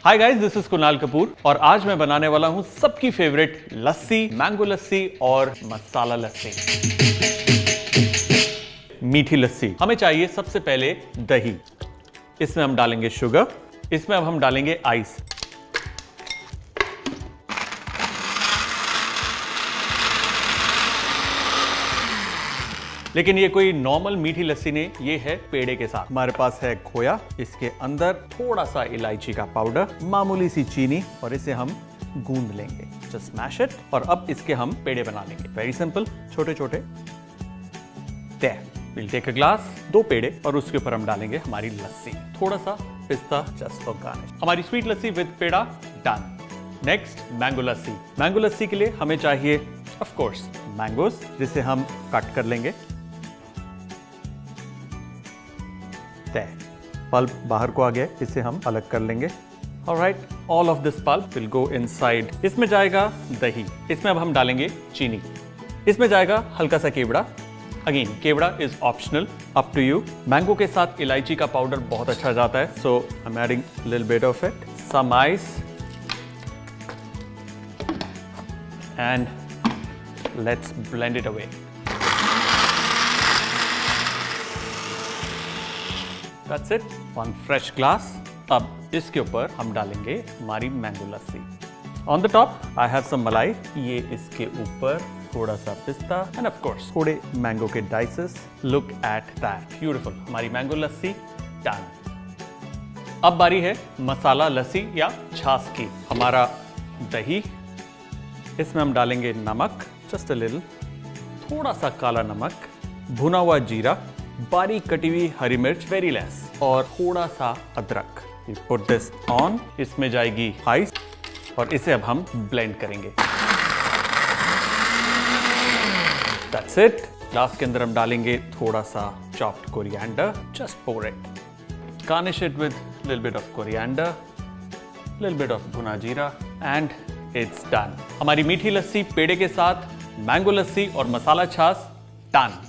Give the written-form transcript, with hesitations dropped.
Hi guys, this is Kunal Kapoor और आज मैं बनाने वाला हूं सबकी फेवरेट लस्सी, मैंगो लस्सी और मसाला लस्सी। मीठी लस्सी। हमें चाहिए सबसे पहले दही, इसमें हम डालेंगे शुगर, इसमें अब हम डालेंगे आइस। लेकिन ये कोई नॉर्मल मीठी लस्सी नहीं, ये है पेड़े के साथ। हमारे पास है खोया, इसके अंदर थोड़ा सा इलायची का पाउडर, मामूली सी चीनी और इसे हम गूंद लेंगे। Just smash it. और अब इसके हम पेड़े बना लेंगे। वेरी सिंपल, छोटे छोटे। विल टेक अ ग्लास, 2 पेड़े और उसके ऊपर हम डालेंगे हमारी लस्सी। थोड़ा सा पिस्ता जस्ट फॉर गार्निश। हमारी स्वीट लस्सी विद पेड़ा डन। नेक्स्ट मैंगो लस्सी। मैंगो लस्सी के लिए हमें चाहिए ऑफ कोर्स मैंगोस, जिसे हम कट कर लेंगे। पल्प बाहर को आ गया, इसे हम अलग कर लेंगे। Alright, all of this pulp will go inside. इसमें जाएगा दही, इसमें अब हम डालेंगे चीनी, इसमें जाएगा हल्का सा केवड़ा। अगेन केवड़ा is optional, up to you. Mango के साथ इलायची का पाउडर बहुत अच्छा जाता है, so I am adding little bit of it, some ice and let's blend it away. That's it, one fresh glass। अब इसके ऊपर हम डालेंगे हमारी mango lassi. On the top, I have some मलाई। ये इसके ऊपर थोड़ा सा पिस्ता and of course थोड़े मैंगो के dices. Look at that, beautiful। हमारी मैंगो लस्सी done। अब बारी है मसाला लस्सी या छाछ की। हमारा दही, इसमें हम डालेंगे नमक, just a little, थोड़ा सा काला नमक, भुना हुआ जीरा, बारीक कटी हुई हरी मिर्च, वेरी लेस, और थोड़ा सा अदरक। We put this on। इसमें जाएगी आइस और इसे अब हम ब्लेंड करेंगे। That's it। ग्लास के अंदर हम डालेंगे थोड़ा सा chopped coriander, just pour it। Garnish it with little bit of coriander, little bit of भुना जीरा and it's done। हमारी मीठी लस्सी पेड़े के साथ मैंगो लस्सी और मसाला छाछ done।